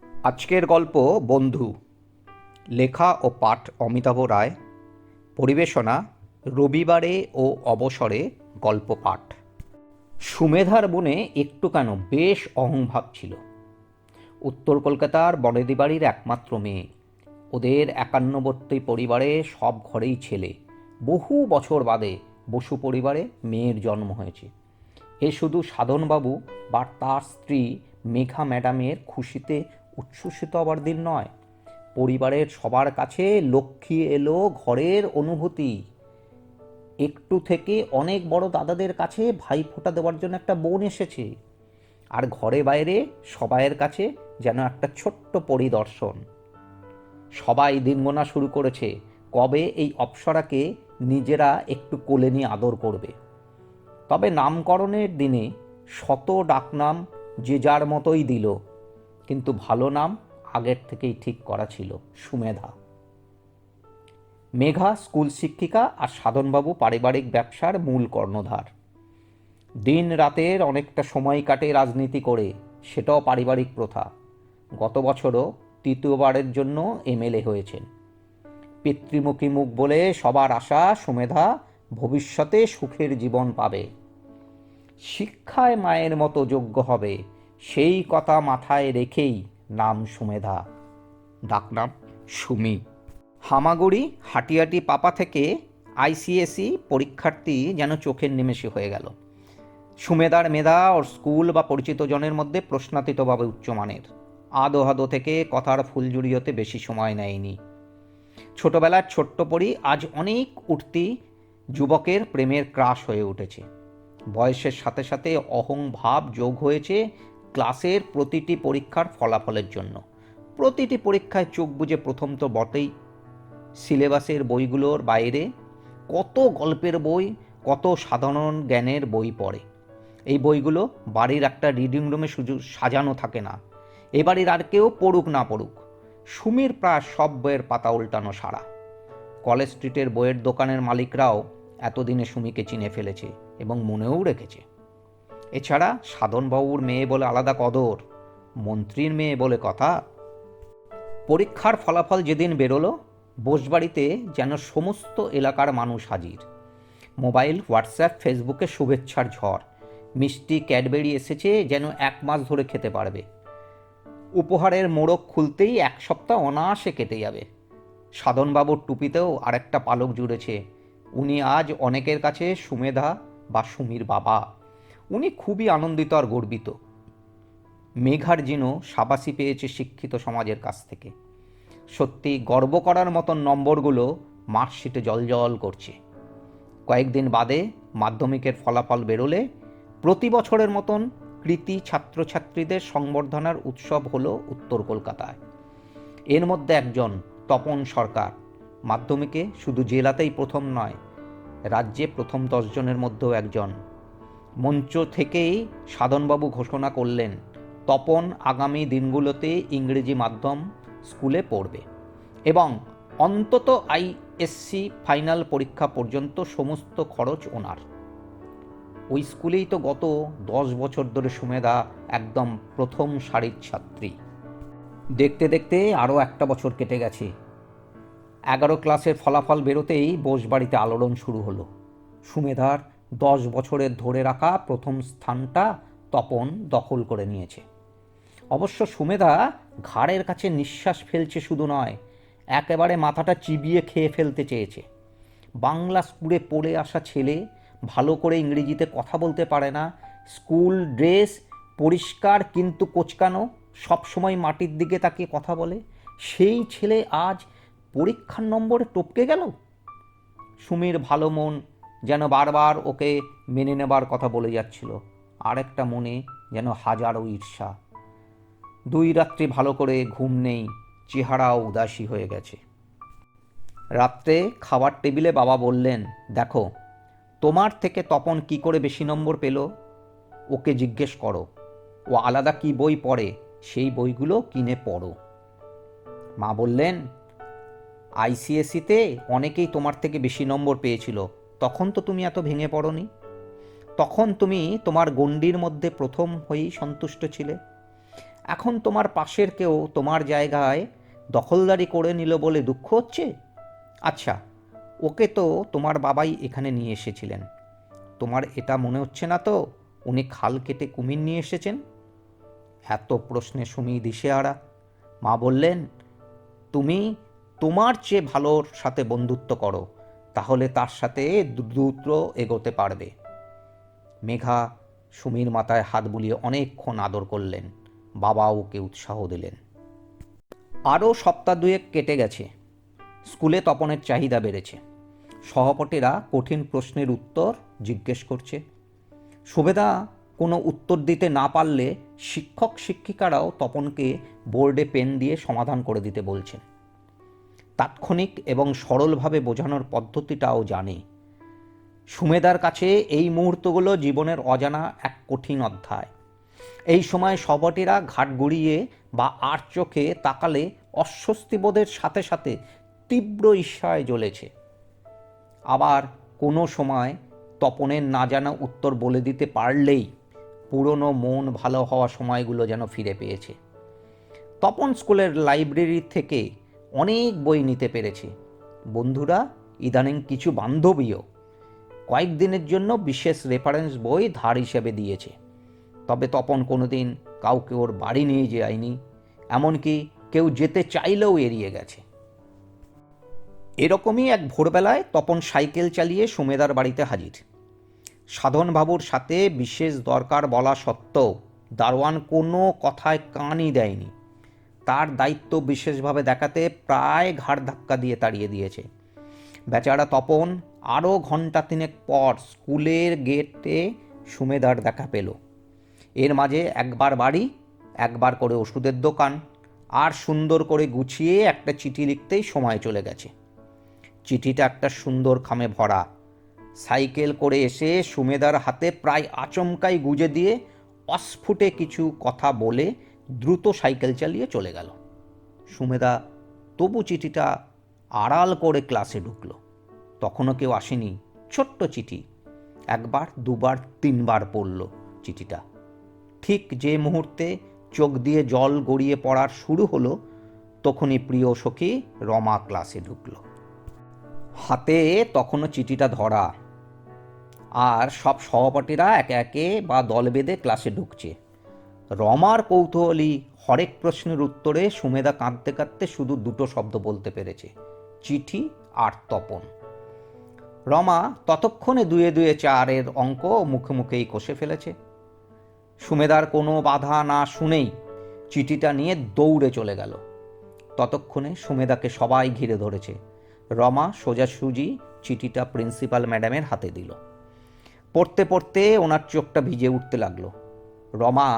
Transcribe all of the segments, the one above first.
আজকের গল্প বন্ধু। লেখা ও পাঠ অমিতাভ রায়। পরিবেশনা রবিবারে ও অবসরে গল্প পাঠ। সুমেধার মনে একটু কেন বেশ অহংভাব ছিল। উত্তর কলকাতার বনেদি বাড়ির একমাত্র মেয়ে। ওদের একান্নবর্তী পরিবারে সব ঘরেই ছেলে। বহু বছর বাদে বসু পরিবারে মেয়ের জন্ম হয়েছে। এ শুধু সাধনবাবু বা তার স্ত্রী মেঘা ম্যাডামের খুশিতে উচ্ছ্বসিত হবার দিন নয়, পরিবারের সবার কাছে লক্ষ্মী এলো ঘরের অনুভূতি। একটু থেকে অনেক বড় দাদাদের কাছে ভাই ফোঁটা দেওয়ার জন্য একটা বোন এসেছে, আর ঘরে বাইরে সবাইয়ের কাছে যেন একটা ছোট্ট পরিদর্শন। সবাই দিন গোনা শুরু করেছে কবে এই অপ্সরাকে নিজেরা একটু কোলে নিয়ে আদর করবে। তবে নামকরণের দিনে শত ডাকনাম যে যার মতোই দিল, কিন্তু ভালো নাম আগের থেকেই ঠিক করা ছিল, সুমেধা। মেঘা স্কুল শিক্ষিকা আর সাধনবাবু পারিবারিক ব্যবসার মূল কর্ণধার। দিন রাতের অনেকটা সময় কাটে রাজনীতি করে, সেটাও পারিবারিক প্রথা। গত বছরও তৃতীয়বারের জন্য এমএলএ হয়েছেন। পিতৃমুখী মুখ বলে সবার আশা সুমেধা ভবিষ্যতে সুখের জীবন পাবে, শিক্ষায় মায়ের মতো যোগ্য হবে, সেই কথা মাথায় রেখেই নাম সুমেধা, ডাকনাম সুমি। হামাগুড়ি হাটিয়াটি পাপা থেকে আইসিএসই পরীক্ষার্থী যেন চোখের নিমেষে হয়ে গেল। সুমেধার মেধা ওর স্কুল বা পরিচিত জনের মধ্যে প্রশ্নাতীতভাবে উচ্চমানের। আদো হাদো থেকে কথার ফুলঝুরি হতে বেশি সময় নেয়নি। ছোটবেলার ছোট্ট পরি আজ অনেক উঠতি যুবকের প্রেমের ক্রাশ হয়ে উঠেছে। বয়সের সাথে সাথে অহংভাব যোগ হয়েছে ক্লাসের প্রতিটি পরীক্ষার ফলাফলের জন্য। প্রতিটি পরীক্ষায় চোখ বুজে প্রথম তো বটেই। সিলেবাসের বইগুলোর বাইরে কত গল্পের বই, কত সাধারণ জ্ঞানের বই পড়ে। এই বইগুলো বাড়ির একটা রিডিং রুমে শুধু সাজানো থাকে না, এ বাড়ির আর কেউ পড়ুক না পড়ুক, সুমির প্রায় সব বইয়ের পাতা উল্টানো সারা। কলেজ স্ট্রিটের বইয়ের দোকানের মালিকরাও এতদিনে সুমিকে চিনে ফেলেছে এবং মনেও রেখেছে। এছাড়া সাধনবাবুর মেয়ে বলে আলাদা কদর, মন্ত্রীর মেয়ে বলে কথা। পরীক্ষার ফলাফল যেদিন বেরোলো, বসবাড়িতে যেন সমস্ত এলাকার মানুষ হাজির। মোবাইল, হোয়াটসঅ্যাপ, ফেসবুকে শুভেচ্ছার ঝড়। মিষ্টি ক্যাডবেরি এসেছে যেন 1 মাস ধরে খেতে পারবে। উপহারের মোড়ক খুলতেই 1 সপ্তাহ অনায়াসে কেটে যাবে। সাধনবাবুর টুপিতেও আরেকটা পালক জুড়েছে। উনি আজ অনেকের কাছে সুমেধা বা সুমির বাবা। উনি খুবই আনন্দিত আর গর্বিত। মেঘার যেন সাবাসি পেয়েছে শিক্ষিত সমাজের কাছ থেকে। সত্যি গর্ব করার মতন নম্বরগুলো মার্কশিটে জলজল করছে। কয়েকদিন বাদে মাধ্যমিকের ফলাফল বেরোলে প্রতি বছরের মতন কৃতী ছাত্রছাত্রীদের সংবর্ধনার উৎসব হলো উত্তর কলকাতায়। এর মধ্যে একজন তপন সরকার মাধ্যমিকে শুধু জেলাতেই প্রথম নয়, রাজ্যে প্রথম 10 জনের মধ্যেও একজন। মঞ্চ থেকেই সাধনবাবু ঘোষণা করলেন তপন আগামী দিনগুলোতে ইংরেজি মাধ্যম স্কুলে পড়বে এবং অন্তত আইএসসি ফাইনাল পরীক্ষা পর্যন্ত সমস্ত খরচ ওনার। ওই স্কুলেই তো গত 10 বছর ধরে সুমেধা একদম প্রথম সারির ছাত্রী। দেখতে দেখতে আরও একটা বছর কেটে গেছে। 11 ক্লাসের ফলাফল বেরোতেই বসবাড়িতে আলোড়ন শুরু হলো। সুমেধার 10 বছরের ধরে রাখা প্রথম স্থানটা তপন দখল করে নিয়েছে। অবশ্য সুমেধা ঘাড়ের কাছে নিঃশ্বাস ফেলছে শুধু নয়, একেবারে মাথাটা চিবিয়ে খেয়ে ফেলতে চেয়েছে। বাংলা স্কুলে পড়ে আসা ছেলে, ভালো করে ইংরেজিতে কথা বলতে পারে না, স্কুল ড্রেস পরিষ্কার কিন্তু কোঁচকানো, সবসময় মাটির দিকে তাকিয়ে কথা বলে, সেই ছেলে আজ পরীক্ষার নম্বরে টপকে গেল। সুমির ভালো মন যেন বারবার ওকে মেনে নেবার কথা বলে যাচ্ছিল, আর একটা মনে যেন হাজারো ঈর্ষা। 2 রাত্রি ভালো করে ঘুম নেই, চেহারাও উদাসী হয়ে গেছে। রাত্রে খাবার টেবিলে বাবা বললেন, দেখো তোমার থেকে তপন কি করে বেশি নম্বর পেল, ওকে জিজ্ঞেস করো। ও আলাদা কি বই পড়ে, সেই বইগুলো কিনে পড়ো। মা বললেন, আইসিএসিতে অনেকেই তোমার থেকে বেশি নম্বর পেয়েছিল, তখন তো তুমি এত ভেঙে পড়োনি। তখন তুমি তোমার গণ্ডির মধ্যে প্রথম হয়েই সন্তুষ্ট ছিলে। এখন তোমার পাশের কেউ তোমার জায়গায় দখলদারি করে নিল বলে দুঃখ হচ্ছে? আচ্ছা, ওকে তো তোমার বাবাই এখানে নিয়ে এসেছিলেন। তোমার এটা মনে হচ্ছে না তো উনি খাল কেটে কুমির নিয়ে এসেছেন? এত প্রশ্নে সুমি দিশেহারা। মা বললেন, তুমি তোমার চেয়ে ভালোর সাথে বন্ধুত্ব করো, তাহলে তার সাথে দ্রুত এগোতে পারবে। মেঘা সুমির মাথায় হাত বুলিয়ে অনেকক্ষণ আদর করলেন। বাবা ওকে উৎসাহ দিলেন। আরও সপ্তাহ দুয়েক কেটে গেছে। স্কুলে তপনের চাহিদা বেড়েছে। সহপাঠীরা কঠিন প্রশ্নের উত্তর জিজ্ঞেস করছে। সুবেদা কোনো উত্তর দিতে না পারলে শিক্ষক শিক্ষিকারাও তপনকে বোর্ডে পেন দিয়ে সমাধান করে দিতে বলছেন। তাৎক্ষণিক এবং সরলভাবে বোঝানোর পদ্ধতিটাও জানে। সুমেদার কাছে এই মুহূর্তগুলো জীবনের অজানা এক কঠিন অধ্যায়। এই সময় সহপাঠীরা ঘাট গড়িয়ে বা আর চোখে তাকালে অস্বস্তিবোধের সাথে সাথে তীব্র ঈর্ষায় জ্বলেছে। আবার কোনো সময় তপনের না জানা উত্তর বলে দিতে পারলেই পুরনো মন ভালো হওয়া সময়গুলো যেন ফিরে পেয়েছে। তপন স্কুলের লাইব্রেরি থেকে অনেক বই নিতে পেরেছে। বন্ধুরা, ইদানিং কিছু বান্ধবীও কয়েকদিনের জন্য বিশেষ রেফারেন্স বই ধার হিসেবে দিয়েছে। তবে তপন কোনোদিন কাউকে ওর বাড়ি নিয়ে যায়নি, এমনকি কেউ যেতে চাইলেও এড়িয়ে গেছে। এরকমই এক ভোরবেলায় তপন সাইকেল চালিয়ে সুমেদার বাড়িতে হাজির। সাধনবাবুর সাথে বিশেষ দরকার বলা সত্ত্বেও দারোয়ান কোনো কথায় কানই দেয়নি। তার দায়িত্ব বিশেষভাবে দেখাতে প্রায় ঘাড় ধাক্কা দিয়ে তাড়িয়ে দিয়েছে। বেচারা তপন আরও ঘন্টা তিনেক পর স্কুলের গেটে সুমেদার দেখা পেল। এর মাঝে একবার বাড়ি, একবার করে ওষুধের দোকান, আর সুন্দর করে গুছিয়ে একটা চিঠি লিখতেই সময় চলে গেছে। চিঠিটা একটা সুন্দর খামে ভরা। সাইকেল করে এসে সুমেদার হাতে প্রায় আচমকাই গুজে দিয়ে অস্ফুটে কিছু কথা বলে দ্রুত সাইকেল চালিয়ে চলে গেল। সুমেদা তবু চিঠিটা আড়াল করে ক্লাসে ঢুকলো। তখনও কেউ আসেনি। ছোট্ট চিঠি। একবার, দুবার, তিনবার পড়ল চিঠিটা। ঠিক যে মুহূর্তে চোখ দিয়ে জল গড়িয়ে পড়ার শুরু হলো, তখনই প্রিয় সখী রমা ক্লাসে ঢুকল। হাতে তখনও চিঠিটা ধরা। আর সব সহপাঠীরা একে একে বা দল বেঁধে ক্লাসে ঢুকছে। রমার কৌতূহলী হরেক প্রশ্নের উত্তরে সুমেদা কাঁদতে কাঁদতে শুধু দুটো শব্দ বলতে পেরেছে, চিঠি আর তপন। রমা ততক্ষণে দুয়ে দুয়ে চারের অঙ্ক মুখে মুখেই কষে ফেলেছে। সুমেদার কোনো বাধা না শুনেই চিঠিটা নিয়ে দৌড়ে চলে গেল। ততক্ষণে সুমেদাকে সবাই ঘিরে ধরেছে। রমা সোজাসুজি চিঠিটা প্রিন্সিপাল ম্যাডামের হাতে দিল। পড়তে পড়তে ওনার চোখটা ভিজে উঠতে লাগলো। রমা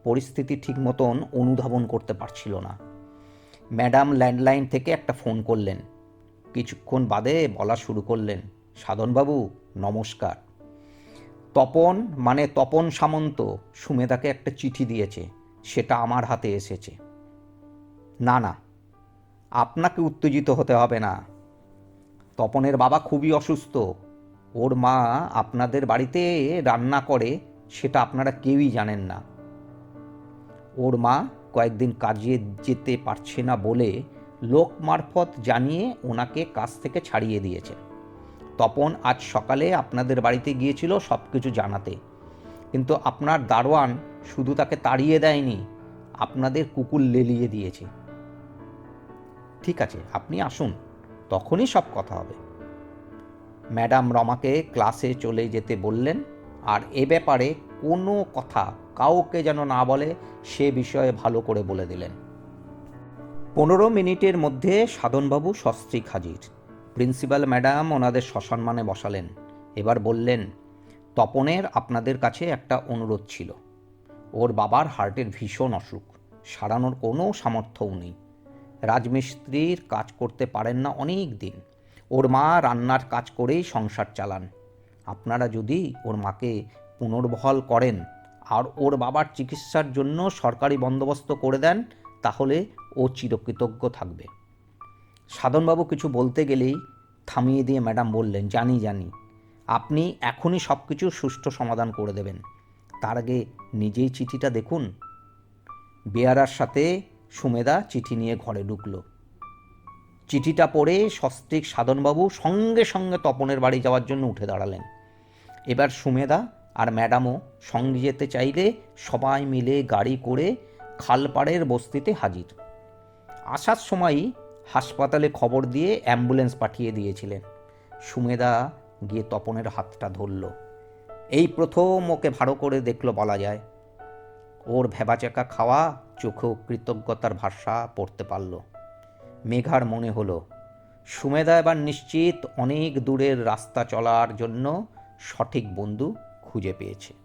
পরিস্থিতি ঠিক মতন অনুধাবন করতে পারছিল না। ম্যাডাম ল্যান্ডলাইন থেকে একটা ফোন করলেন। কিছুক্ষণ বাদে বলা শুরু করলেন, সাধনবাবু নমস্কার। তপন মানে তপন সামন্ত সুমেদাকে একটা চিঠি দিয়েছে, সেটা আমার হাতে এসেছে। না না, আপনাকে উত্তেজিত হতে হবে না। তপনের বাবা খুবই অসুস্থ। ওর মা আপনাদের বাড়িতে রান্না করে, সেটা আপনারা কেউই জানেন না। ওর মা কয়েকদিন কাজে যেতে পারছে না বলে লোক মারফত জানিয়ে ওনাকে কাজ থেকে ছাড়িয়ে দিয়েছে। তপন আজ সকালে আপনাদের বাড়িতে গিয়েছিল সব কিছু জানাতে, কিন্তু আপনার দারোয়ান শুধু তাকে তাড়িয়ে দেয়নি, আপনাদের কুকুর লেলিয়ে দিয়েছে। ঠিক আছে, আপনি আসুন, তখনই সব কথা হবে। ম্যাডাম রমাকে ক্লাসে চলে যেতে বললেন, আর এ ব্যাপারে কোনো কথা কাউকে যেন না বলে সে বিষয়ে ভালো করে বলে দিলেন। 15 মিনিটের মধ্যে সাধনবাবু সস্ত্রীক হাজির। প্রিন্সিপাল ম্যাডাম ওনাদের সসম্মানে বসালেন। এবার বললেন, তপনের আপনাদের কাছে একটা অনুরোধ ছিল। ওর বাবার হার্টের ভীষণ অসুখ, সারানোর কোনো সামর্থ্যও নেই। রাজমিস্ত্রির কাজ করতে পারেন না অনেক দিন। ওর মা রান্নার কাজ করেই সংসার চালান। আপনারা যদি ওর মাকে পুনর্বহাল করেন আর ওর বাবার চিকিৎসার জন্য সরকারি বন্দোবস্ত করে দেন, তাহলে ও চিরকৃতজ্ঞ থাকবে। সাধনবাবু কিছু বলতে গেলেই থামিয়ে দিয়ে ম্যাডাম বললেন, জানি জানি, আপনি এখনই সব কিছু সুষ্ঠু সমাধান করে দেবেন। তার আগে নিজেই চিঠিটা দেখুন। বেয়ারার সাথে সুমেধা চিঠি নিয়ে ঘরে ঢুকল। চিঠিটা পড়ে সস্ত্রীক সাধনবাবু সঙ্গে সঙ্গে তপনের বাড়ি যাওয়ার জন্য উঠে দাঁড়ালেন। এবার সুমেধা আর ম্যাডামও সঙ্গে যেতে চাইলে সবাই মিলে গাড়ি করে খালপাড়ের বস্তিতে হাজির। আসার সময়ই হাসপাতালে খবর দিয়ে অ্যাম্বুলেন্স পাঠিয়ে দিয়েছিলেন। সুমেধা গিয়ে তপনের হাতটা ধরল। এই প্রথম ওকে ভালো করে দেখল বলা যায়। ওর ভেবাচাকা খাওয়া চোখেও কৃতজ্ঞতার ভাষা পড়তে পারল। মেঘার মনে হলো সুমেধা এবার নিশ্চিত অনেক দূরের রাস্তা চলার জন্য সঠিক বন্ধু খুঁজে পেয়েছে।